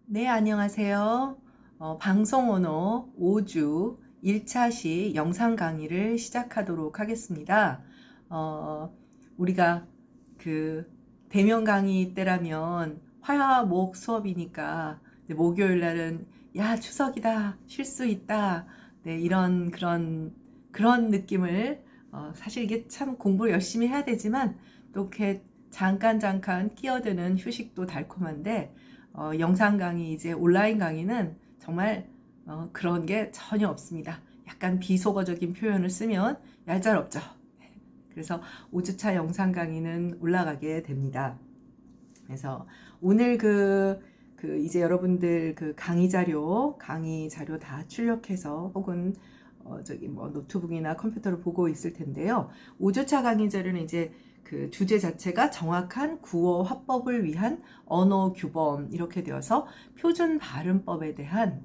네, 안녕하세요. 방송 언어 5주 1차시 영상 강의를 시작하도록 하겠습니다. 어, 우리가 그 대면 강의 때라면 화목 수업이니까 이제 목요일 날은 야, 추석이다, 쉴 수 있다. 네, 이런 그런 느낌을 사실 이게 참 공부를 열심히 해야 되지만 또 이렇게 잠깐 끼어드는 휴식도 달콤한데 영상 강의, 이제 온라인 강의는 정말 그런 게 전혀 없습니다. 약간 비속어적인 표현을 쓰면 얄짤없죠. 그래서 5주차 영상 강의는 올라가게 됩니다. 그래서 오늘 이제 여러분들 강의 자료 다 출력해서 혹은 저기 뭐 노트북이나 컴퓨터를 보고 있을 텐데요. 5주차 강의 자료는 이제 그 주제 자체가 정확한 구어 화법을 위한 언어 규범 이렇게 되어서 표준 발음법에 대한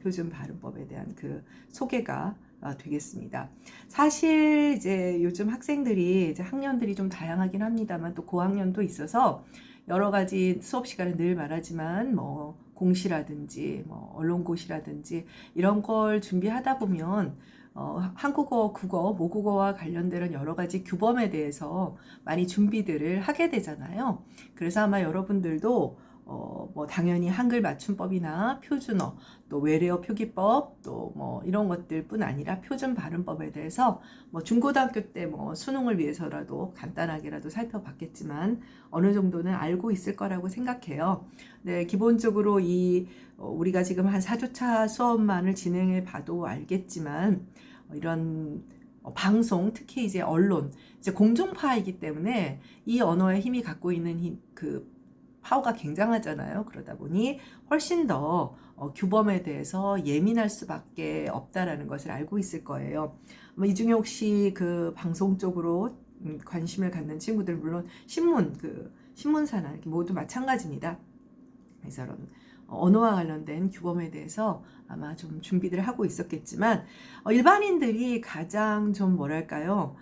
그 소개가 되겠습니다. 사실 이제 요즘 학생들이 이제 학년들이 좀 다양하긴 합니다만 또 고학년도 있어서 여러 가지 수업 시간에 늘 말하지만 뭐 공시라든지 뭐 언론고시라든지 이런 걸 준비하다 보면 한국어, 국어, 모국어와 관련되는 여러 가지 규범에 대해서 많이 준비들을 하게 되잖아요. 그래서 아마 여러분들도 뭐 당연히 한글 맞춤법이나 표준어, 또 외래어 표기법, 또 뭐 이런 것들뿐 아니라 표준 발음법에 대해서 뭐 중고등학교 때 뭐 수능을 위해서라도 간단하게라도 살펴봤겠지만 어느 정도는 알고 있을 거라고 생각해요. 네, 기본적으로 우리가 지금 한 4주차 수업만을 진행해 봐도 알겠지만 이런 방송, 특히 이제 언론, 이제 공중파이기 때문에 이 언어의 힘이 갖고 있는 파워가 굉장하잖아요. 그러다 보니 훨씬 더 규범에 대해서 예민할 수밖에 없다라는 것을 알고 있을 거예요. 이 중에 혹시 그 방송 쪽으로 관심을 갖는 친구들, 물론 신문사나 이렇게 모두 마찬가지입니다. 그래서 이런 언어와 관련된 규범에 대해서 아마 좀 준비를 하고 있었겠지만 일반인들이 가장 좀 뭐랄까요,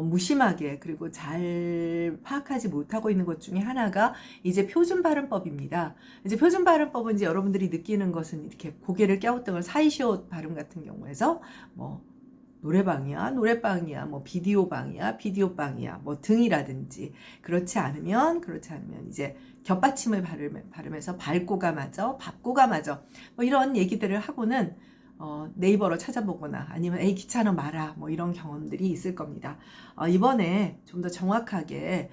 무심하게 그리고 잘 파악하지 못하고 있는 것 중에 하나가 이제 표준 발음법입니다. 이제 표준 발음법은 이제 여러분들이 느끼는 것은 이렇게 고개를 갸우뚱을 사이시옷 발음 같은 경우에서 뭐 노래방이야, 뭐 비디오방이야, 뭐 등이라든지 그렇지 않으면 이제 겹받침을 발음해서 발고가 맞아, 밥고가 맞아, 뭐 이런 얘기들을 하고는 네이버로 찾아보거나 아니면 에이 귀찮아 마라 뭐 이런 경험들이 있을 겁니다. 이번에 좀 더 정확하게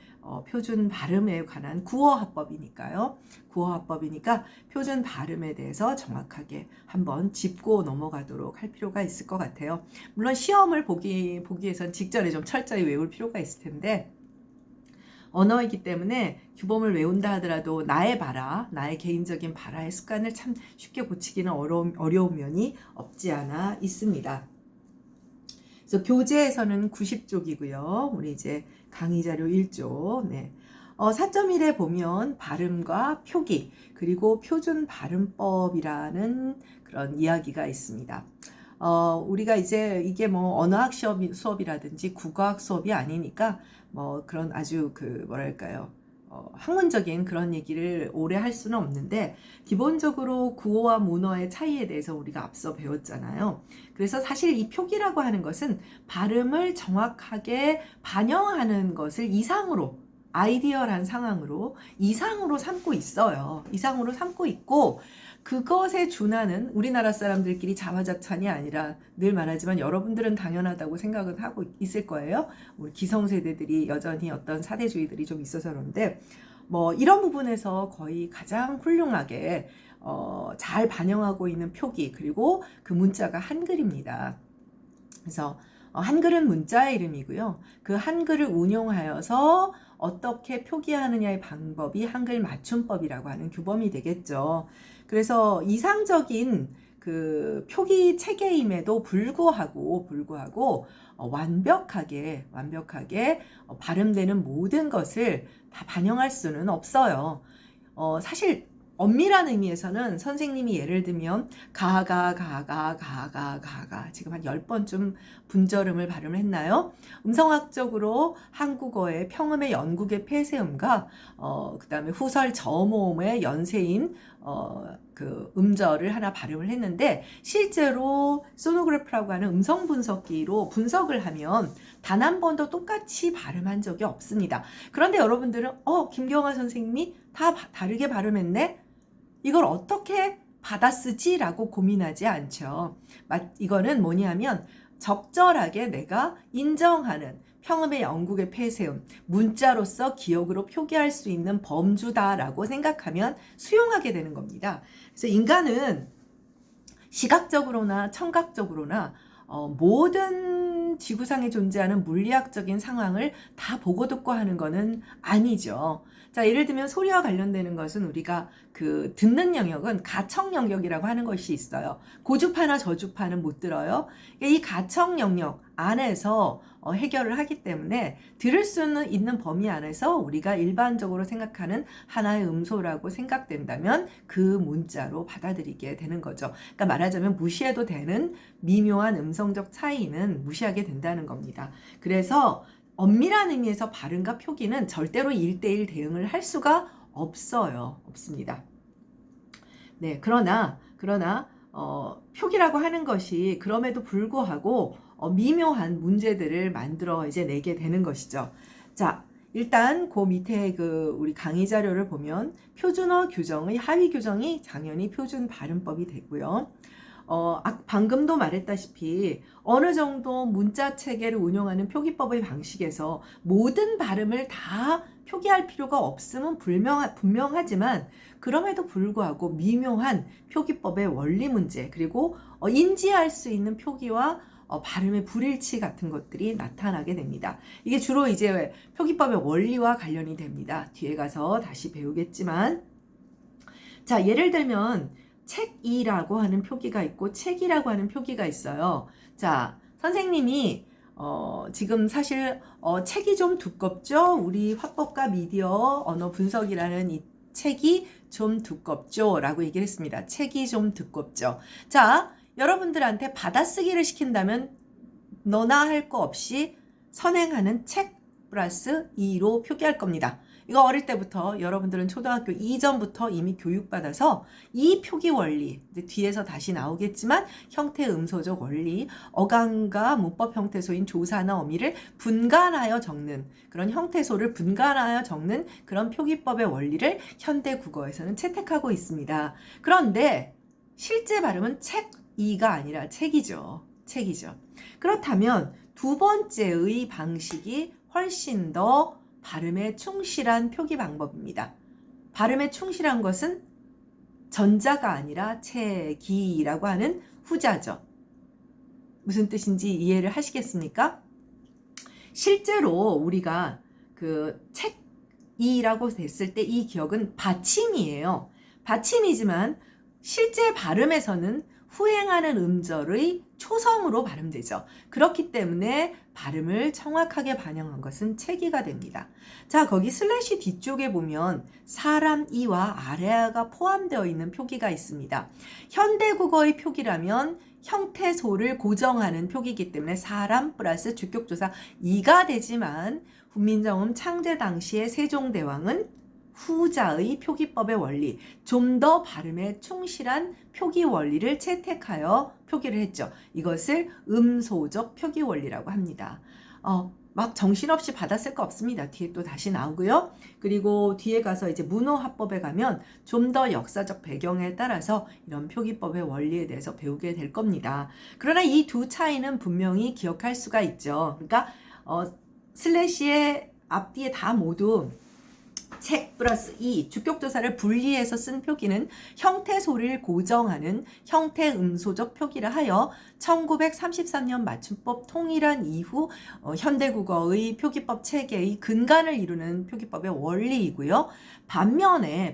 표준 발음에 관한 구어화법이니까요. 구어화법이니까 표준 발음에 대해서 정확하게 한번 짚고 넘어가도록 할 필요가 있을 것 같아요. 물론 시험을 보기 위해선 직전에 좀 철저히 외울 필요가 있을 텐데 언어이기 때문에 규범을 외운다 하더라도 나의 개인적인 발화의 습관을 참 쉽게 고치기는 어려운 면이 없지 않아 있습니다. 그래서 교재에서는 90쪽이고요. 우리 이제 강의 자료 1조. 네. 4.1에 보면 발음과 표기, 그리고 표준 발음법이라는 그런 이야기가 있습니다. 우리가 이제 이게 뭐 언어학 수업이라든지 국어학 수업이 아니니까 뭐 그런 아주 뭐랄까요. 학문적인 그런 얘기를 오래 할 수는 없는데 기본적으로 구어와 문어의 차이에 대해서 우리가 앞서 배웠잖아요. 그래서 사실 이 표기라고 하는 것은 발음을 정확하게 반영하는 것을 아이디얼한 상황으로 이상으로 삼고 있어요. 이상으로 삼고 있고 그것에 준하는 우리나라 사람들끼리 자화자찬이 아니라 늘 말하지만 여러분들은 당연하다고 생각은 하고 있을 거예요. 우리 기성세대들이 여전히 어떤 사대주의들이 좀 있어서 그런데 뭐 이런 부분에서 거의 가장 훌륭하게 잘 반영하고 있는 표기 그리고 그 문자가 한글입니다. 그래서 한글은 문자의 이름이고요. 그 한글을 운용하여서 어떻게 표기하느냐의 방법이 한글 맞춤법이라고 하는 규범이 되겠죠. 그래서 이상적인 그 표기 체계임에도 불구하고 완벽하게 발음되는 모든 것을 다 반영할 수는 없어요. 사실 엄밀한 의미에서는 선생님이 예를 들면 가가 지금 한 10번쯤 분절음을 발음을 했나요? 음성학적으로 한국어의 평음의 연국의 폐쇄음과 그다음에 후설 저모음의 연세인 그 음절을 하나 발음을 했는데, 실제로 소노그래프라고 하는 음성 분석기로 분석을 하면 단 한 번도 똑같이 발음한 적이 없습니다. 그런데 여러분들은 김경아 선생님이 다 다르게 발음했네? 이걸 어떻게 받아쓰지? 라고 고민하지 않죠. 이거는 뭐냐면 적절하게 내가 인정하는 평음의 영국의 폐쇄음, 문자로서 기억으로 표기할 수 있는 범주다라고 생각하면 수용하게 되는 겁니다. 그래서 인간은 시각적으로나 청각적으로나 모든 지구상에 존재하는 물리학적인 상황을 다 보고 듣고 하는 것은 아니죠. 자, 예를 들면 소리와 관련되는 것은 우리가 그 듣는 영역은 가청 영역이라고 하는 것이 있어요. 고주파나 저주파는 못 들어요. 이 가청 영역 안에서 해결을 하기 때문에 들을 수는 있는 범위 안에서 우리가 일반적으로 생각하는 하나의 음소라고 생각된다면 그 문자로 받아들이게 되는 거죠. 그러니까 말하자면 무시해도 되는 미묘한 음성적 차이는 무시하게 된다는 겁니다. 그래서 엄밀한 의미에서 발음과 표기는 절대로 1대1 대응을 할 수가 없습니다. 네, 그러나 표기라고 하는 것이 그럼에도 불구하고 미묘한 문제들을 만들어 이제 내게 되는 것이죠. 자, 일단 그 밑에 우리 강의 자료를 보면 표준어 규정의 하위 규정이 당연히 표준 발음법이 되고요. 방금도 말했다시피 어느 정도 문자 체계를 운용하는 표기법의 방식에서 모든 발음을 다 표기할 필요가 없음은 분명하지만, 그럼에도 불구하고 미묘한 표기법의 원리 문제, 그리고 인지할 수 있는 표기와 발음의 불일치 같은 것들이 나타나게 됩니다. 이게 주로 이제 표기법의 원리와 관련이 됩니다. 뒤에 가서 다시 배우겠지만, 자, 예를 들면 책이라고 하는 표기가 있고 책이라고 하는 표기가 있어요. 자, 선생님이 지금 사실 책이 좀 두껍죠? 우리 화법과 미디어 언어 분석이라는 이 책이 좀 두껍죠? 라고 얘기를 했습니다. 책이 좀 두껍죠? 자, 여러분들한테 받아쓰기를 시킨다면 너나 할 거 없이 선행하는 책 플러스 2로 표기할 겁니다. 이거 어릴 때부터 여러분들은 초등학교 이전부터 이미 교육받아서 이 표기 원리, 이제 뒤에서 다시 나오겠지만 형태 음소적 원리, 어감과 문법 형태소인 조사나 어미를 분간하여 적는 그런 형태소를 분간하여 적는 그런 표기법의 원리를 현대 국어에서는 채택하고 있습니다. 그런데 실제 발음은 책이가 아니라 책이죠. 그렇다면 두 번째의 방식이 훨씬 더 발음에 충실한 표기 방법입니다. 발음에 충실한 것은 전자가 아니라 책이라고 하는 후자죠. 무슨 뜻인지 이해를 하시겠습니까? 실제로 우리가 그 책이라고 됐을 때 이 기억은 받침이에요. 받침이지만 실제 발음에서는 후행하는 음절의 초성으로 발음되죠. 그렇기 때문에 발음을 정확하게 반영한 것은 책이가 됩니다. 자, 거기 슬래시 뒤쪽에 보면 사람 이와 아래아가 포함되어 있는 표기가 있습니다. 현대국어의 표기라면 형태소를 고정하는 표기이기 때문에 사람 플러스 주격조사 이가 되지만, 훈민정음 창제 당시의 세종대왕은 후자의 표기법의 원리, 좀 더 발음에 충실한 표기 원리를 채택하여 표기를 했죠. 이것을 음소적 표기 원리라고 합니다. 막 정신없이 받았을 거 없습니다. 뒤에 또 다시 나오고요. 그리고 뒤에 가서 이제 문호화법에 가면 좀 더 역사적 배경에 따라서 이런 표기법의 원리에 대해서 배우게 될 겁니다. 그러나 이 두 차이는 분명히 기억할 수가 있죠. 그러니까 슬래시의 앞뒤에 다 모두 책 플러스 이 주격조사를 분리해서 쓴 표기는 형태소리를 고정하는 형태음소적 표기를 하여 1933년 맞춤법 통일한 이후 현대국어의 표기법 체계의 근간을 이루는 표기법의 원리이고요. 반면에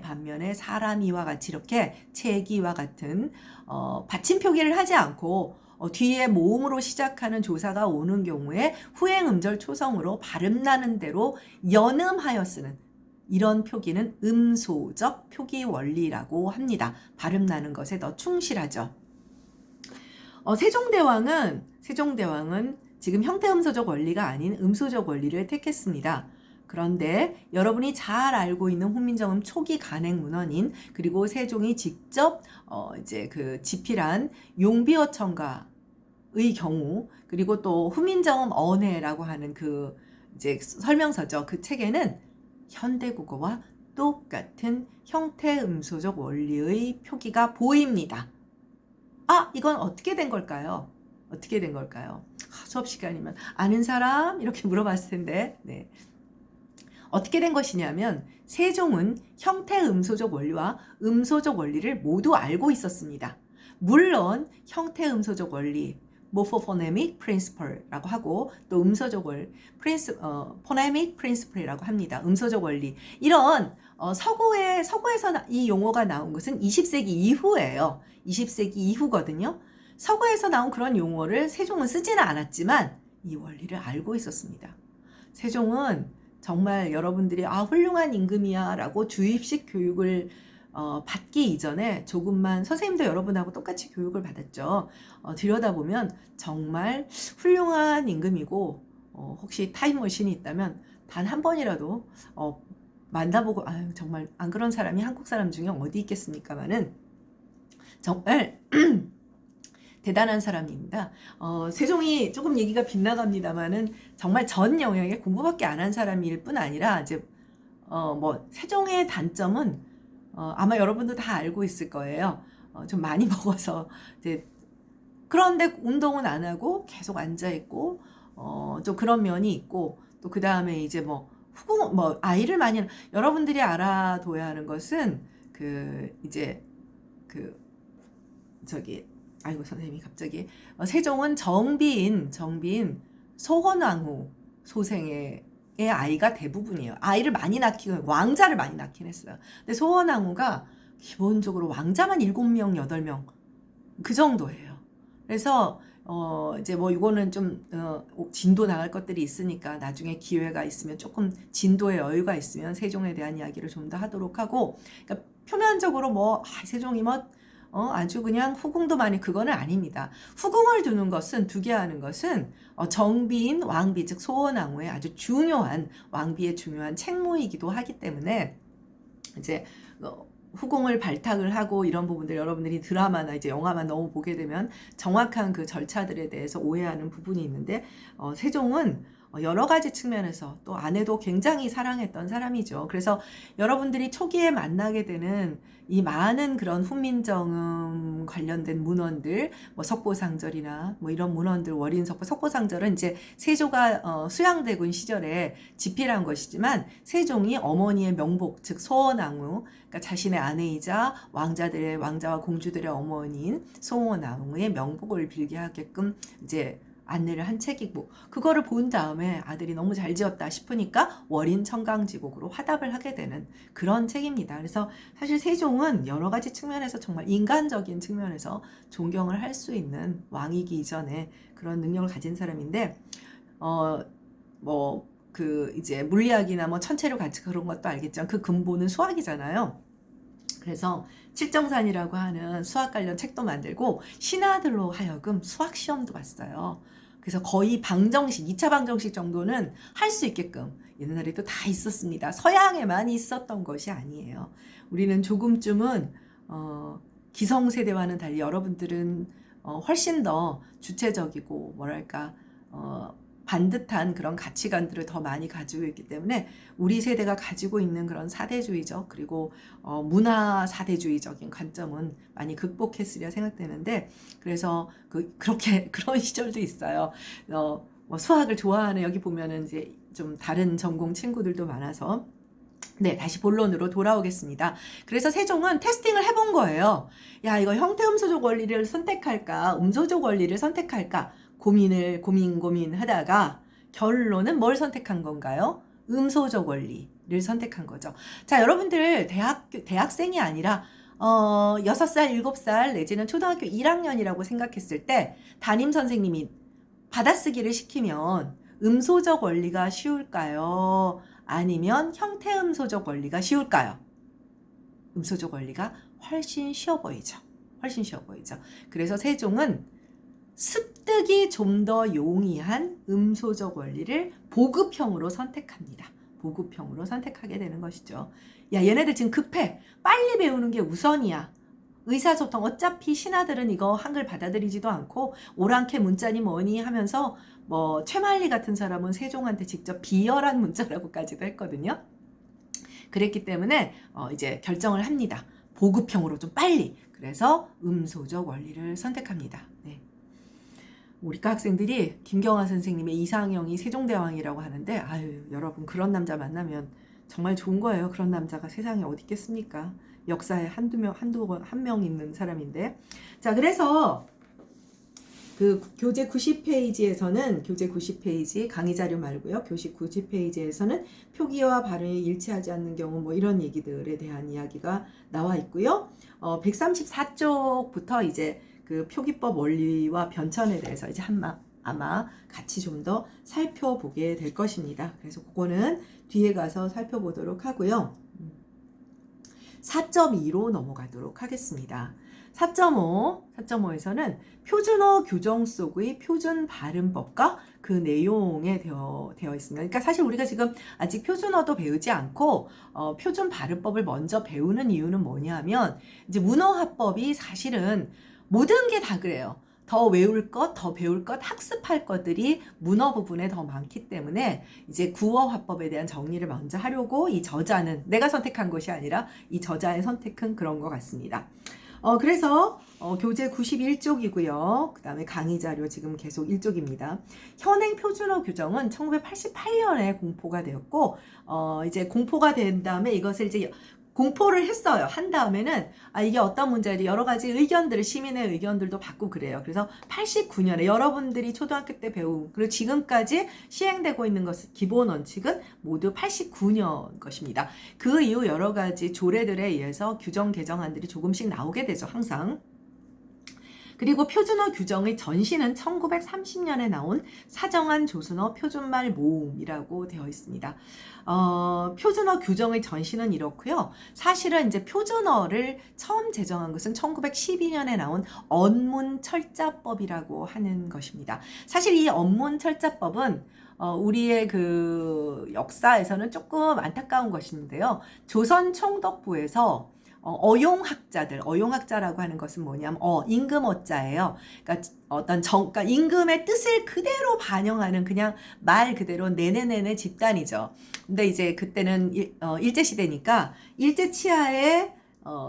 사람이와 같이 이렇게 책이와 같은 받침 표기를 하지 않고 뒤에 모음으로 시작하는 조사가 오는 경우에 후행 음절 초성으로 발음 나는 대로 연음하여 쓰는, 이런 표기는 음소적 표기 원리라고 합니다. 발음 나는 것에 더 충실하죠. 세종대왕은 지금 형태음소적 원리가 아닌 음소적 원리를 택했습니다. 그런데 여러분이 잘 알고 있는 훈민정음 초기 간행 문헌인 그리고 세종이 직접 이제 그 집필한 용비어천가의 경우 그리고 또 훈민정음 언해라고 하는 그 이제 설명서죠. 그 책에는 현대국어와 똑같은 형태음소적 원리의 표기가 보입니다. 이건 어떻게 된 걸까요? 어떻게 된 걸까요? 수업 시간이면 아는 사람? 이렇게 물어봤을 텐데, 네. 어떻게 된 것이냐면, 세종은 형태 음소적 원리와 음소적 원리를 모두 알고 있었습니다. 물론, 형태 음소적 원리, morphophonemic principle라고 하고, 또 음소적 원리, phonemic principle이라고 합니다. 음소적 원리. 이런, 서구에서 이 용어가 나온 것은 20세기 이후예요. 20세기 이후거든요. 서구에서 나온 그런 용어를 세종은 쓰지는 않았지만 이 원리를 알고 있었습니다. 세종은 정말 여러분들이 훌륭한 임금이야 라고 주입식 교육을 받기 이전에 조금만 선생님도 여러분하고 똑같이 교육을 받았죠. 들여다보면 정말 훌륭한 임금이고 혹시 타임머신이 있다면 단 한 번이라도 만나보고 정말 안 그런 사람이 한국 사람 중에 어디 있겠습니까마는 정말 대단한 사람입니다. 세종이 조금 얘기가 빗나갑니다만은 정말 전 영역에 공부밖에 안 한 사람일 뿐 아니라 이제 세종의 단점은 아마 여러분도 다 알고 있을 거예요. 좀 많이 먹어서 이제 그런데 운동은 안 하고 계속 앉아 있고 좀 그런 면이 있고 또 그 다음에 이제 아이를 많이 여러분들이 알아둬야 하는 것은 선생님이 갑자기 세종은 정비인 소헌왕후 소생의 아이가 대부분이에요. 아이를 많이 낳기는 왕자를 많이 낳긴 했어요. 근데 소헌왕후가 기본적으로 왕자만 7명, 8명 그 정도예요. 그래서 이제 이거는 좀 진도 나갈 것들이 있으니까 나중에 기회가 있으면 조금 진도의 여유가 있으면 세종에 대한 이야기를 좀 더 하도록 하고, 그러니까 표면적으로 세종이 아주 그냥 후궁도 많이 그거는 아닙니다. 후궁을 두는 것은 두게 하는 것은 정비인 왕비 즉 소헌왕후의 아주 중요한 왕비의 중요한 책무이기도 하기 때문에 이제 후궁을 발탁을 하고 이런 부분들 여러분들이 드라마나 이제 영화만 너무 보게 되면 정확한 그 절차들에 대해서 오해하는 부분이 있는데 세종은 여러 가지 측면에서 또 아내도 굉장히 사랑했던 사람이죠. 그래서 여러분들이 초기에 만나게 되는 이 많은 그런 훈민정음 관련된 문헌들, 석고상절이나 이런 문헌들, 월인석고, 석고상절은 이제 세조가 수양대군 시절에 집필한 것이지만 세종이 어머니의 명복, 즉 소헌왕후, 그러니까 자신의 아내이자 왕자와 공주들의 어머니인 소헌왕후의 명복을 빌게 하게끔 이제 안내를 한 책이고 그거를 본 다음에 아들이 너무 잘 지었다 싶으니까 월인 청강지곡으로 화답을 하게 되는 그런 책입니다. 그래서 사실 세종은 여러 가지 측면에서 정말 인간적인 측면에서 존경을 할 수 있는 왕이기 이전에 그런 능력을 가진 사람인데 이제 물리학이나 천체로 같이 그런 것도 알겠지만 그 근본은 수학이잖아요. 그래서 칠정산이라고 하는 수학 관련 책도 만들고 신하들로 하여금 수학 시험도 봤어요. 그래서 거의 방정식, 2차 방정식 정도는 할 수 있게끔 옛날에도 다 있었습니다. 서양에만 있었던 것이 아니에요. 우리는 조금쯤은 기성세대와는 달리 여러분들은 훨씬 더 주체적이고 반듯한 그런 가치관들을 더 많이 가지고 있기 때문에 우리 세대가 가지고 있는 그런 사대주의적 그리고 문화 사대주의적인 관점은 많이 극복했으리라 생각되는데 그래서 그렇게 그런 시절도 있어요. 수학을 좋아하는 여기 보면은 이제 좀 다른 전공 친구들도 많아서 네, 다시 본론으로 돌아오겠습니다. 그래서 세종은 테스팅을 해본 거예요. 야, 이거 형태음소적 원리를 선택할까, 음소적 원리를 선택할까 고민하다가 결론은 뭘 선택한 건가요? 음소적 원리를 선택한 거죠. 자, 여러분들 대학생이 아니라 6살, 7살 내지는 초등학교 1학년이라고 생각했을 때 담임 선생님이 받아쓰기를 시키면 음소적 원리가 쉬울까요? 아니면 형태음소적 원리가 쉬울까요? 음소적 원리가 훨씬 쉬워 보이죠. 훨씬 쉬워 보이죠. 그래서 세종은 습득이 좀 더 용이한 음소적 원리를 보급형으로 선택합니다. 보급형으로 선택하게 되는 것이죠. 야, 얘네들 지금 급해. 빨리 배우는 게 우선이야. 의사소통, 어차피 신하들은 이거 한글 받아들이지도 않고 오랑캐 문자니 뭐니 하면서 뭐 최만리 같은 사람은 세종한테 직접 비열한 문자라고까지도 했거든요. 그랬기 때문에 이제 결정을 합니다. 보급형으로 좀 빨리. 그래서 음소적 원리를 선택합니다. 네. 우리과 학생들이 김경화 선생님의 이상형이 세종대왕이라고 하는데, 아유, 여러분 그런 남자 만나면 정말 좋은 거예요. 그런 남자가 세상에 어디 있겠습니까? 역사에 한 명 있는 사람인데. 자, 그래서 그 교재 90페이지에서는 교재 90페이지 강의 자료 말고요. 교시 90페이지에서는 표기와 발음이 일치하지 않는 경우 뭐 이런 얘기들에 대한 이야기가 나와 있고요. 134쪽부터 이제 그 표기법 원리와 변천에 대해서 이제 아마 같이 좀 더 살펴보게 될 것입니다. 그래서 그거는 뒤에 가서 살펴보도록 하고요. 4.2로 넘어가도록 하겠습니다. 4.5에서는 표준어 규정 속의 표준 발음법과 그 내용에 되어 있습니다. 그러니까 사실 우리가 지금 아직 표준어도 배우지 않고 표준 발음법을 먼저 배우는 이유는 뭐냐면 이제 문어화법이 사실은 모든 게 다 그래요. 더 외울 것, 더 배울 것, 학습할 것들이 문어 부분에 더 많기 때문에 이제 구어화법에 대한 정리를 먼저 하려고 이 저자는 내가 선택한 것이 아니라 이 저자의 선택은 그런 것 같습니다. 그래서 교재 91쪽이고요. 그 다음에 강의 자료 지금 계속 1쪽입니다. 현행 표준어 규정은 1988년에 공포가 되었고 이제 공포가 된 다음에 이것을 이제 공포를 했어요. 한 다음에는 이게 어떤 문제인지 여러 가지 의견들을 시민의 의견들도 받고 그래요. 그래서 89년에 여러분들이 초등학교 때 배운 그리고 지금까지 시행되고 있는 것은 기본 원칙은 모두 89년 것입니다. 그 이후 여러 가지 조례들에 의해서 규정 개정안들이 조금씩 나오게 되죠. 항상. 그리고 표준어 규정의 전신은 1930년에 나온 사정한 조선어 표준말 모음이라고 되어 있습니다. 표준어 규정의 전신은 이렇고요. 사실은 이제 표준어를 처음 제정한 것은 1912년에 나온 언문철자법이라고 하는 것입니다. 사실 이 언문철자법은 우리의 그 역사에서는 조금 안타까운 것인데요. 조선 총독부에서 어용학자라고 하는 것은 뭐냐면, 임금 어자예요. 그러니까 그러니까 임금의 뜻을 그대로 반영하는 그냥 말 그대로 네네네네 집단이죠. 근데 이제 그때는 일제시대니까 일제 치하에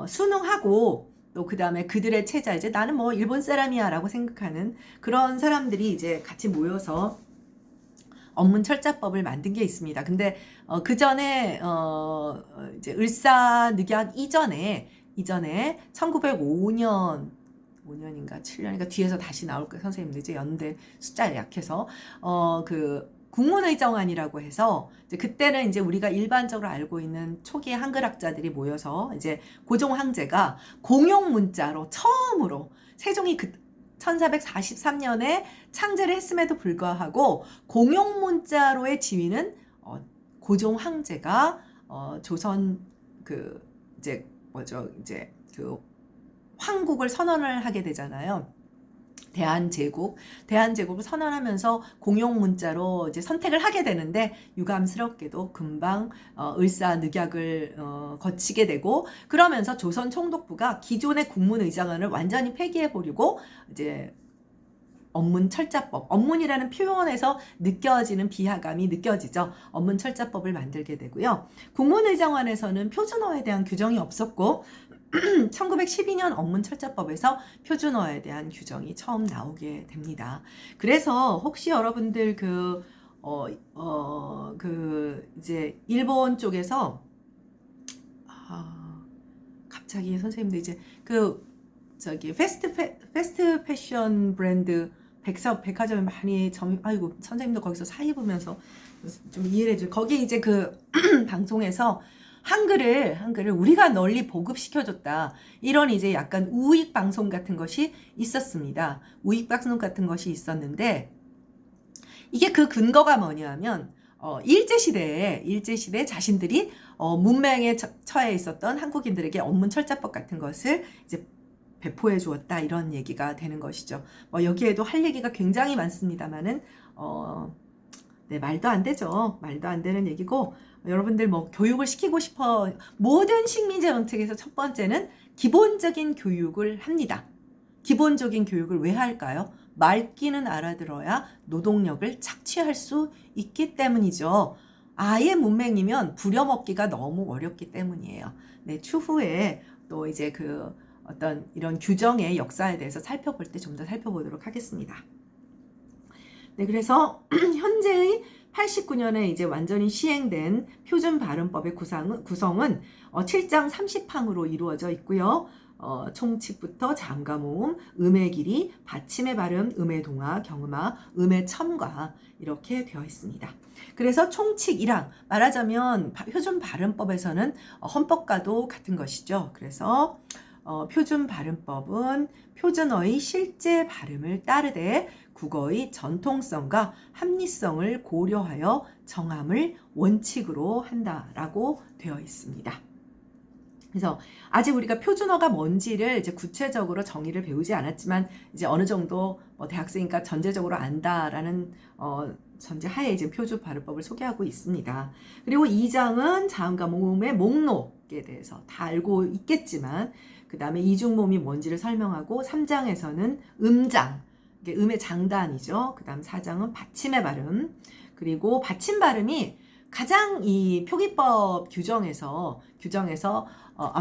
순응하고 또 그 다음에 그들의 체자, 이제 나는 뭐 일본 사람이야 라고 생각하는 그런 사람들이 이제 같이 모여서 언문철자법을 만든 게 있습니다. 근데 그 전에 이제 을사늑약 이전에 1905년인가 7년인가 뒤에서 다시 나올 거예요. 선생님들 이제 연대 숫자에 약해서 그 국문의정안이라고 해서 이제 그때는 이제 우리가 일반적으로 알고 있는 초기의 한글학자들이 모여서 이제 고종 황제가 공용 문자로 처음으로 세종이 1443년에 창제를 했음에도 불구하고 공용 문자로의 지위는 고종 황제가 조선 그 이제 뭐죠 이제 그 황국을 선언을 하게 되잖아요. 대한제국을 선언하면서 공용 문자로 이제 선택을 하게 되는데 유감스럽게도 금방 을사늑약을 거치게 되고 그러면서 조선 총독부가 기존의 국문의장안을 완전히 폐기해 버리고 이제 언문철자법, 언문이라는 표현에서 느껴지는 비하감이 느껴지죠. 언문철자법을 만들게 되고요. 국문의장안에서는 표준어에 대한 규정이 없었고 1912년 언문철자법에서 표준어에 대한 규정이 처음 나오게 됩니다. 그래서 혹시 여러분들 이제 일본 쪽에서 갑자기 선생님들 이제 패스트 패션 브랜드 백화점에 많이 아이고 선생님도 거기서 사 입으면서 좀 이해를 해줘. 거기 이제 그 방송에서 한글을 우리가 널리 보급시켜줬다. 이런 이제 약간 우익 방송 같은 것이 있었습니다. 우익 방송 같은 것이 있었는데 이게 그 근거가 뭐냐면 일제시대에 자신들이 문맹에 처해 있었던 한국인들에게 언문 철자법 같은 것을 이제 배포해 주었다, 이런 얘기가 되는 것이죠. 여기에도 할 얘기가 굉장히 많습니다만은 네, 말도 안 되죠. 말도 안 되는 얘기고, 여러분들 교육을 시키고 싶어. 모든 식민지 정책에서 첫 번째는 기본적인 교육을 합니다. 기본적인 교육을 왜 할까요? 말귀는 알아들어야 노동력을 착취할 수 있기 때문이죠. 아예 문맹이면 부려먹기가 너무 어렵기 때문이에요. 네, 추후에 또 이제 어떤 이런 규정의 역사에 대해서 살펴볼 때 좀 더 살펴보도록 하겠습니다. 네, 그래서 현재의 89년에 이제 완전히 시행된 표준 발음법의 구성은 7장 30항으로 이루어져 있고요. 총칙부터 자음과 모음, 음의 길이, 받침의 발음, 음의 동화, 경음화, 음의 첨가, 이렇게 되어 있습니다. 그래서 총칙 1항, 말하자면 표준 발음법에서는 헌법과도 같은 것이죠. 그래서 표준 발음법은 표준어의 실제 발음을 따르되 국어의 전통성과 합리성을 고려하여 정함을 원칙으로 한다라고 되어 있습니다. 그래서 아직 우리가 표준어가 뭔지를 이제 구체적으로 정의를 배우지 않았지만 이제 어느 정도 대학생이니까 전제적으로 안다라는 전제 하에 이제 표준 발음법을 소개하고 있습니다. 그리고 2장은 자음과 모음의 목록에 대해서 다 알고 있겠지만 그 다음에 이중모음이 뭔지를 설명하고 3장에서는 음장, 이게 음의 장단이죠. 그 다음 4장은 받침의 발음, 그리고 받침 발음이 가장 이 표기법 규정에서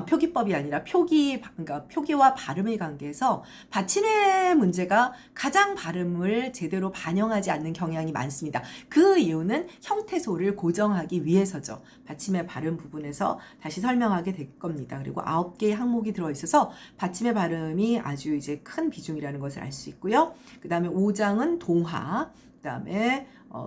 표기법이 아니라 그러니까 표기와 발음의 관계에서 받침의 문제가 가장 발음을 제대로 반영하지 않는 경향이 많습니다. 그 이유는 형태소를 고정하기 위해서죠. 받침의 발음 부분에서 다시 설명하게 될 겁니다. 그리고 9개의 항목이 들어있어서 받침의 발음이 아주 이제 큰 비중이라는 것을 알 수 있고요. 그 다음에 5장은 동화,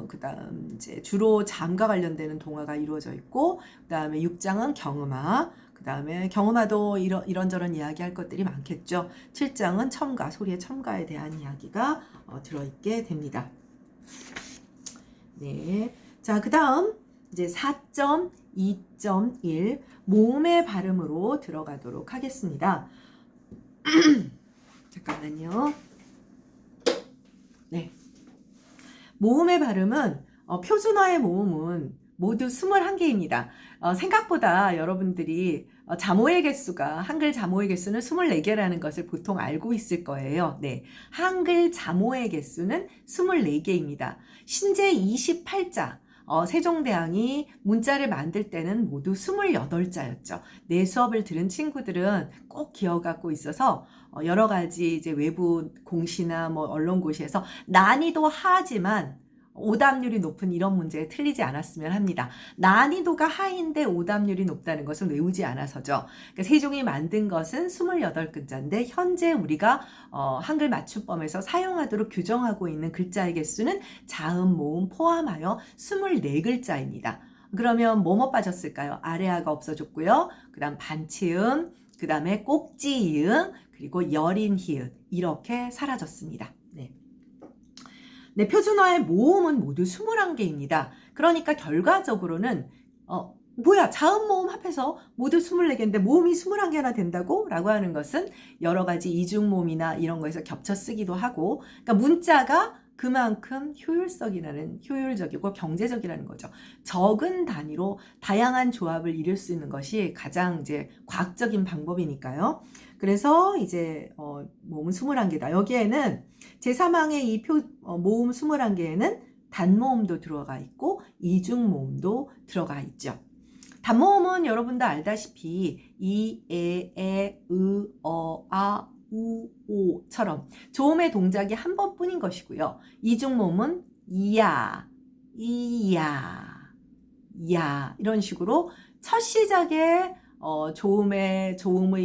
그 다음 이제 주로 자음과 관련되는 동화가 이루어져 있고, 그 다음에 6장은 경음화, 그 다음에 경음화도 이런저런 이야기할 것들이 많겠죠. 7장은 첨가, 소리의 첨가에 대한 이야기가 들어있게 됩니다. 네. 자, 그 다음 이제 4.2.1 모음의 발음으로 들어가도록 하겠습니다. 잠깐만요. 네. 모음의 발음은 표준어의 모음은 모두 21개입니다. 생각보다 여러분들이 자모의 개수가, 한글 자모의 개수는 24개라는 것을 보통 알고 있을 거예요. 네, 한글 자모의 개수는 24개입니다. 신제 28자, 세종대왕이 문자를 만들 때는 모두 28자였죠. 내 수업을 들은 친구들은 꼭 기억하고 있어서 여러 가지 이제 외부 공시나 언론고시에서 난이도 하지만 오답률이 높은 이런 문제에 틀리지 않았으면 합니다. 난이도가 하인데 오답률이 높다는 것은 외우지 않아서죠. 그러니까 세종이 만든 것은 28글자인데 현재 우리가 한글 맞춤법에서 사용하도록 규정하고 있는 글자의 개수는 자음, 모음 포함하여 24글자입니다. 그러면 뭐뭐 빠졌을까요? 아래아가 없어졌고요. 그 다음 반치음, 그 다음에 꼭지이음, 그리고 여린히읗, 이렇게 사라졌습니다. 네, 표준어의 모음은 모두 21개입니다. 그러니까 결과적으로는 자음 모음 합해서 모두 24개인데 모음이 21개나 된다고? 라고 하는 것은 여러 가지 이중모음이나 이런 거에서 겹쳐 쓰기도 하고, 그러니까 문자가 그만큼 효율적이고 경제적이라는 거죠. 적은 단위로 다양한 조합을 이룰 수 있는 것이 가장 이제 과학적인 방법이니까요. 그래서 이제 모음은 21개다. 여기에는 제3항의 이 모음 21개에는 단모음도 들어가 있고 이중모음도 들어가 있죠. 단모음은 여러분도 알다시피 이, 에, 으, 아, 우, 오처럼 조음의 동작이 한 번뿐인 것이고요. 이중모음은 이야, 이야, 야, 이런 식으로 첫 시작에 조음의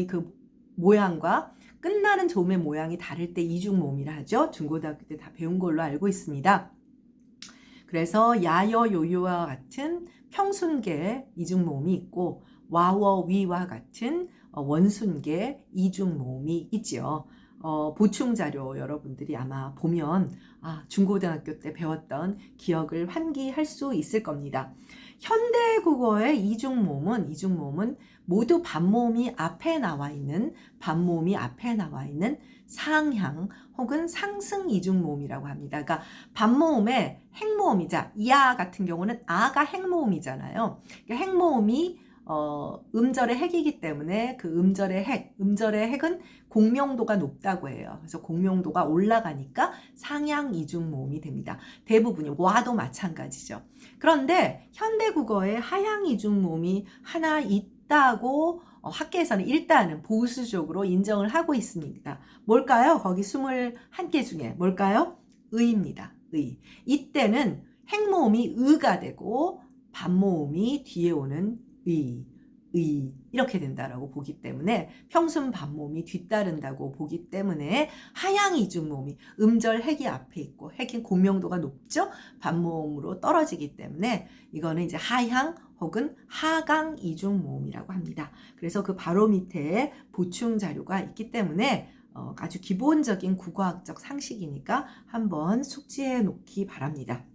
그 모양과 끝나는 조음의 모양이 다를 때 이중모음이라 하죠. 중고등학교 때 다 배운 걸로 알고 있습니다. 그래서 야여 요요와 같은 평순계 이중모음이 있고 와워 위와 같은 원순계 이중모음이 있지요. 보충 자료 여러분들이 아마 보면 중고등학교 때 배웠던 기억을 환기할 수 있을 겁니다. 현대 국어의 이중모음은 모두 반모음이 앞에 나와 있는 상향 혹은 상승 이중모음이라고 합니다. 그러니까 반모음의 행모음이자 야 같은 경우는 아가 행모음이잖아요. 그러니까 행모음이 음절의 핵이기 때문에 그 음절의 핵은 공명도가 높다고 해요. 그래서 공명도가 올라가니까 상향 이중모음이 됩니다. 대부분이 와도 마찬가지죠. 그런데 현대국어에 하향 이중모음이 하나 있다고 학계에서는 일단은 보수적으로 인정을 하고 있습니다. 뭘까요? 거기 21개 중에 뭘까요? 의입니다. 의. 이때는 행모음이 의가 되고 반모음이 뒤에 오는 의 이렇게 된다라고 보기 때문에 평순 반모음이 뒤따른다고 보기 때문에 하향 이중모음이 음절 핵이 앞에 있고 핵인 공명도가 높죠. 반모음으로 떨어지기 때문에 이거는 이제 하향 혹은 하강 이중모음이라고 합니다. 그래서 그 바로 밑에 보충 자료가 있기 때문에 아주 기본적인 국어학적 상식이니까 한번 숙지해 놓기 바랍니다.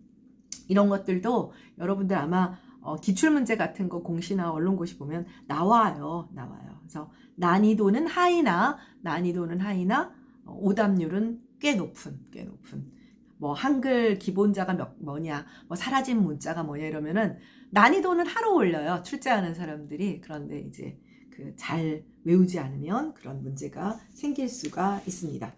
이런 것들도 여러분들 아마 기출문제 같은 거 공시나 언론고시 보면 나와요. 그래서 난이도는 하이나 오답률은 꽤 높은 뭐 한글 기본자가 뭐냐, 뭐 사라진 문자가 뭐냐 이러면은 난이도는 하루 올려요. 출제하는 사람들이. 그런데 이제 그 잘 외우지 않으면 그런 문제가 생길 수가 있습니다.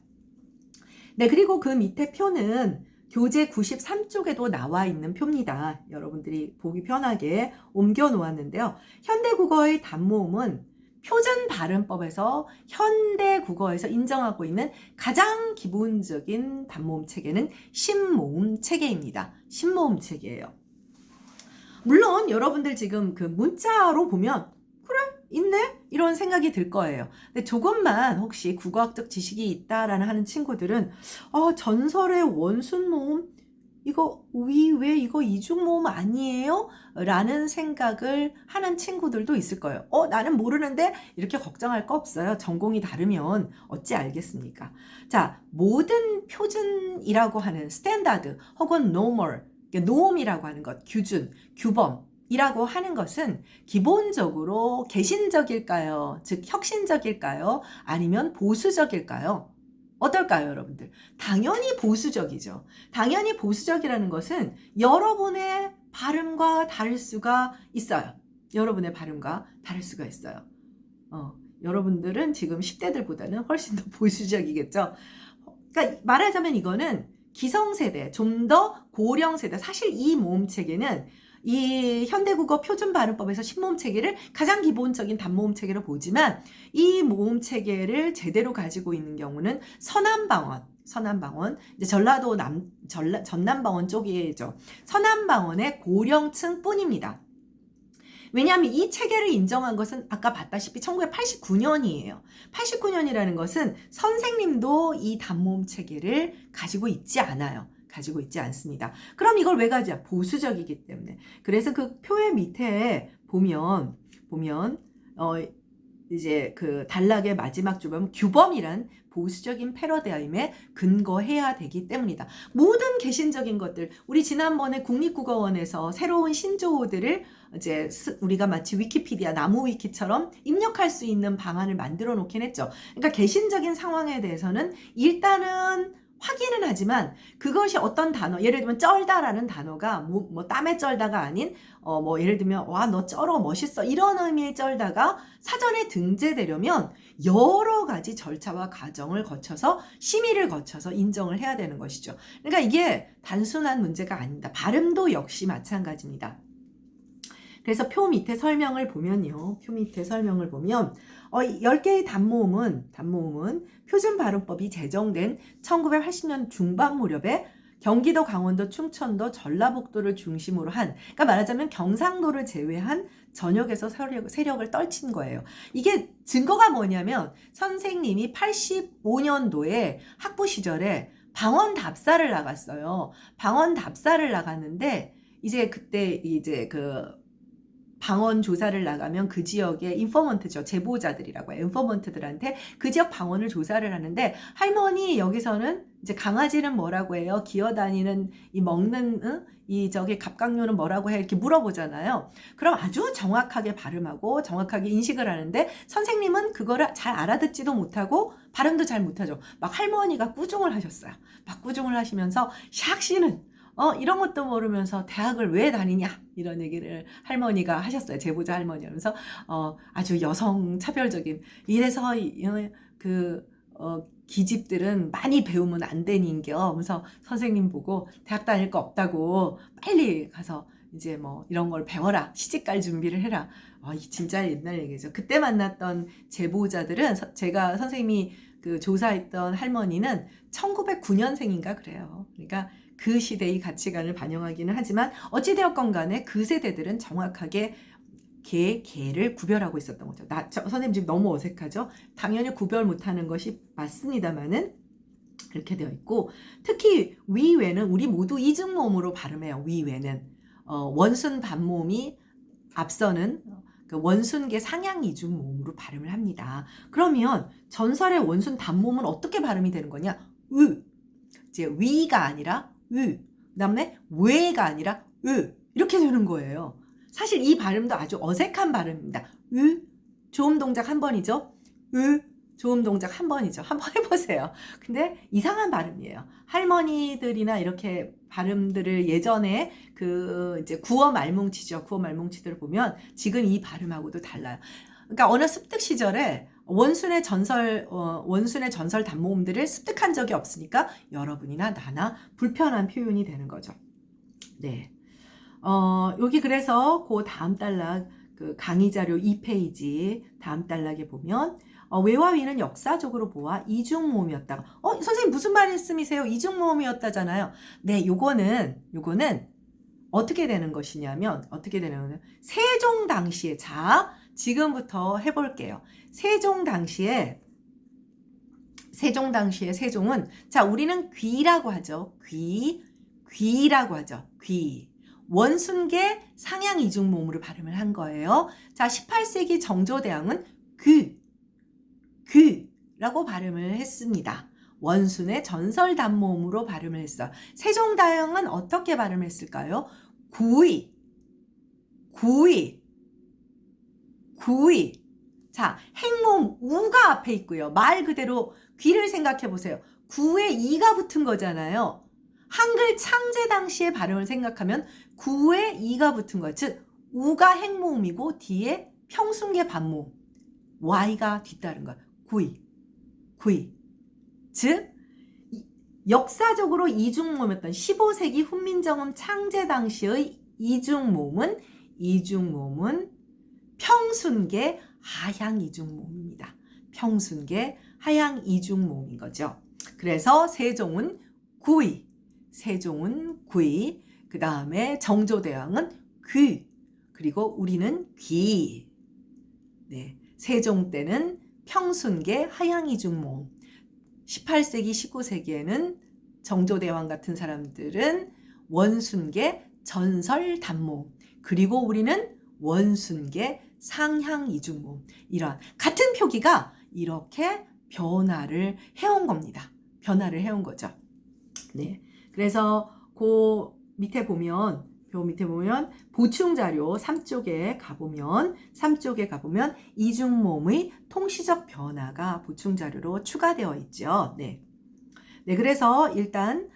네, 그리고 그 밑에 표는 교재 93쪽에도 나와 있는 표입니다. 여러분들이 보기 편하게 옮겨 놓았는데요. 현대국어의 단모음은 표준 발음법에서 현대국어에서 인정하고 있는 가장 기본적인 단모음 체계는 신모음 체계입니다. 신모음 체계예요. 물론 여러분들 지금 그 문자로 보면 그래? 있네? 이런 생각이 들 거예요. 근데 조금만 혹시 국어학적 지식이 있다라는 하는 친구들은 전설의 원순모음 이거 왜 이거 이중모음 아니에요? 라는 생각을 하는 친구들도 있을 거예요. 나는 모르는데 이렇게 걱정할 거 없어요. 전공이 다르면 어찌 알겠습니까? 자, 모든 표준이라고 하는 스탠다드 혹은 노멀, 노음이라고 하는 것, 규준, 규범 이라고 하는 것은 기본적으로 개신적일까요? 즉 혁신적일까요? 아니면 보수적일까요? 어떨까요, 여러분들? 당연히 보수적이죠. 당연히 보수적이라는 것은 여러분의 발음과 다를 수가 있어요. 여러분들은 지금 10대들보다는 훨씬 더 보수적이겠죠. 그러니까 말하자면 이거는 기성세대, 좀 더 고령세대, 사실 이 모음 체계는 이 현대국어 표준발음법에서 신모음 체계를 가장 기본적인 단모음 체계로 보지만 이 모음 체계를 제대로 가지고 있는 경우는 서남방언, 이제 전라도 전남방언 쪽이죠. 서남방언의 고령층 뿐입니다. 왜냐하면 이 체계를 인정한 것은 아까 봤다시피 1989년이에요. 89년이라는 것은 선생님도 이 단모음 체계를 가지고 있지 않습니다. 그럼 이걸 왜 가지야? 보수적이기 때문에. 그래서 그 표의 밑에 보면 이제 그 단락의 마지막 주범 규범이란 보수적인 패러다임에 근거해야 되기 때문이다. 모든 개신적인 것들, 우리 지난번에 국립국어원에서 새로운 신조어들을 이제 우리가 마치 위키피디아 나무 위키처럼 입력할 수 있는 방안을 만들어 놓긴 했죠. 그러니까 개신적인 상황에 대해서는 일단은 확인은 하지만 그것이 어떤 단어, 예를 들면 쩔다라는 단어가 뭐 땀에 쩔다가 아닌 뭐 예를 들면 와 너 쩔어 멋있어 이런 의미의 쩔다가 사전에 등재되려면 여러 가지 절차와 과정을 거쳐서 심의를 거쳐서 인정을 해야 되는 것이죠. 그러니까 이게 단순한 문제가 아닙니다. 발음도 역시 마찬가지입니다. 그래서 표 밑에 설명을 보면요. 10개의 단모음은 표준 발음법이 제정된 1980년 중반 무렵에 경기도, 강원도, 충청도, 전라북도를 중심으로 한, 그러니까 말하자면 경상도를 제외한 전역에서 세력을 떨친 거예요. 이게 증거가 뭐냐면 선생님이 85년도에 학부 시절에 방언 답사를 나갔어요. 방언 답사를 나갔는데 이제 그때 이제 그 방언 조사를 나가면 그 지역의 인포먼트죠. 제보자들이라고 해요. 인포먼트들한테 그 지역 방언을 조사를 하는데 할머니 여기서는 이제 강아지는 뭐라고 해요? 기어다니는 이 먹는 이 저기 갑각류는 뭐라고 해? 이렇게 물어보잖아요. 그럼 아주 정확하게 발음하고 정확하게 인식을 하는데 선생님은 그거를 잘 알아듣지도 못하고 발음도 잘 못하죠. 막 할머니가 꾸중을 하셨어요. 막 꾸중을 하시면서 샥 씨는 이런 것도 모르면서 대학을 왜 다니냐 이런 얘기를 할머니가 하셨어요. 제보자 할머니 하면서 아주 여성 차별적인 이래서 기집들은 많이 배우면 안 되는겨 하면서 선생님 보고 대학 다닐 거 없다고 빨리 가서 이제 뭐 이런 걸 배워라 시집갈 준비를 해라. 진짜 옛날 얘기죠. 그때 만났던 제보자들은 제가 선생님이 그 조사했던 할머니는 1909년생인가 그래요. 그러니까 그 시대의 가치관을 반영하기는 하지만 어찌되었건 간에 그 세대들은 정확하게 개를 구별하고 있었던 거죠. 선생님 지금 너무 어색하죠? 당연히 구별 못하는 것이 맞습니다만은 그렇게 되어 있고 특히 위외는 우리 모두 이중모음으로 발음해요. 위외는 원순 반모음이 앞서는 그 원순계 상향 이중모음으로 발음을 합니다. 그러면 전설의 원순 단모음은 어떻게 발음이 되는 거냐? 이제 위가 아니라 그다음에 외가 아니라 이렇게 되는 거예요. 사실 이 발음도 아주 어색한 발음입니다. 조음 동작 한 번이죠. 조음 동작 한 번이죠. 한번 해보세요. 근데 이상한 발음이에요. 할머니들이나 이렇게 발음들을 예전에 이제 구어 말뭉치죠. 구어 말뭉치들을 보면 지금 이 발음하고도 달라요. 그러니까 어느 습득 시절에 원순의 전설 단모음들을 습득한 적이 없으니까 여러분이나 나나 불편한 표현이 되는 거죠. 네. 여기 그래서 그 다음 단락 그 강의 자료 2페이지 다음 단락에 보면 외와 위는 역사적으로 보아 이중모음이었다. 선생님 무슨 말씀이세요? 이중모음이었다잖아요. 네, 요거는 어떻게 되는 것이냐면 세종 당시에 자 지금부터 해볼게요. 세종 당시에 세종은 자 우리는 귀라고 하죠. 귀라고 하죠. 귀. 원순계 상향 이중모음으로 발음을 한 거예요. 자 18세기 정조대왕은 귀라고 발음을 했습니다. 원순의 전설 단모음으로 발음을 했어요. 세종대왕은 어떻게 발음을 했을까요? 구이. 자, 행모음 우가 앞에 있고요. 말 그대로 귀를 생각해 보세요. 구에 이가 붙은 거잖아요. 한글 창제 당시의 발음을 생각하면 구에 이가 붙은 거. 즉 우가 행모음이고 뒤에 평순계 반모음 y가 뒤따른 거예요. 구이. 즉 역사적으로 이중모음이었던 15세기 훈민정음 창제 당시의 이중모음은 평순계 하향 이중모음입니다. 평순계 하향 이중모음인 거죠. 그래서 세종은 구이, 그 다음에 정조대왕은 귀, 그리고 우리는 귀. 네, 세종 때는 평순계 하향 이중모음, 18세기, 19세기에는 정조대왕 같은 사람들은 원순계 전설 단모음, 그리고 우리는 원순계 상향 이중모음. 이런 같은 표기가 이렇게 변화를 해온 겁니다. 변화를 해온 거죠. 네. 그래서 그 밑에 보면 보충 자료 3쪽에 가보면 이중모음의 통시적 변화가 보충 자료로 추가되어 있죠. 네. 그래서 일단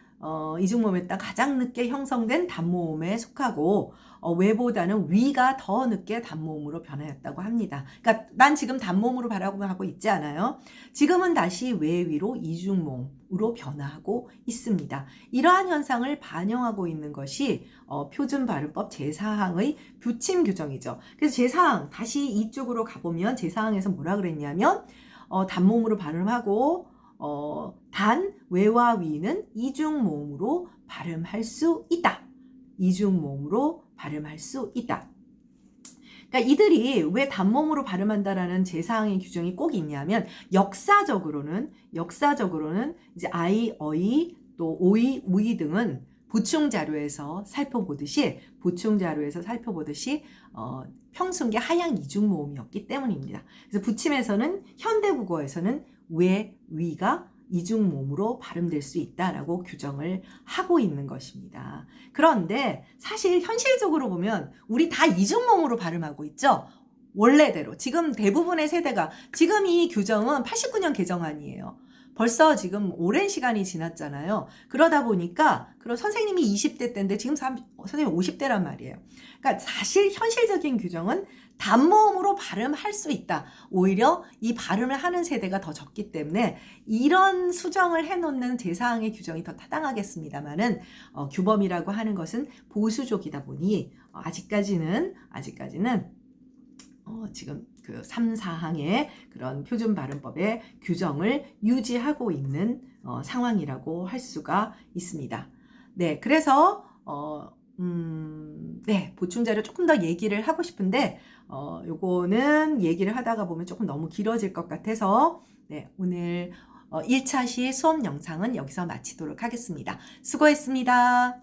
이중모음에 따라 가장 늦게 형성된 단모음에 속하고 외보다는 위가 더 늦게 단모음으로 변하였다고 합니다. 그러니까 난 지금 단모음으로 발음하고 있지 않아요. 지금은 다시 외위로 이중모음으로 변화하고 있습니다. 이러한 현상을 반영하고 있는 것이 표준 발음법 제4항의 교침 규정이죠. 그래서 제4항 다시 이쪽으로 가보면 제4항에서 뭐라 그랬냐면 단모음으로 발음하고 단 외와 위는 이중모음으로 발음할 수 있다. 그러니까 이들이 왜 단모음으로 발음한다라는 제4항의 규정이 꼭 있냐면 역사적으로는 이제 아이, 어이, 또 오이, 우이 등은 보충 자료에서 살펴보듯이 평순계 하향 이중 모음이었기 때문입니다. 그래서 부침에서는 현대국어에서는 왜, 위가 이중 모음으로 발음될 수 있다라고 규정을 하고 있는 것입니다. 그런데 사실 현실적으로 보면 우리 다 이중 모음으로 발음하고 있죠. 원래대로 지금 대부분의 세대가 지금 이 규정은 89년 개정안이에요. 벌써 지금 오랜 시간이 지났잖아요. 그러다 보니까 선생님이 20대 때인데 지금 선생님 50대란 말이에요. 그러니까 사실 현실적인 규정은 단모음으로 발음할 수 있다. 오히려 이 발음을 하는 세대가 더 적기 때문에 이런 수정을 해놓는 제사항의 규정이 더 타당하겠습니다만은 규범이라고 하는 것은 보수적이다 보니 아직까지는 지금 그 3, 4항의 그런 표준 발음법의 규정을 유지하고 있는 상황이라고 할 수가 있습니다. 네, 그래서 네, 보충 자료 조금 더 얘기를 하고 싶은데 요거는 얘기를 하다가 보면 조금 너무 길어질 것 같아서 네, 오늘 1차 시 수업 영상은 여기서 마치도록 하겠습니다. 수고했습니다.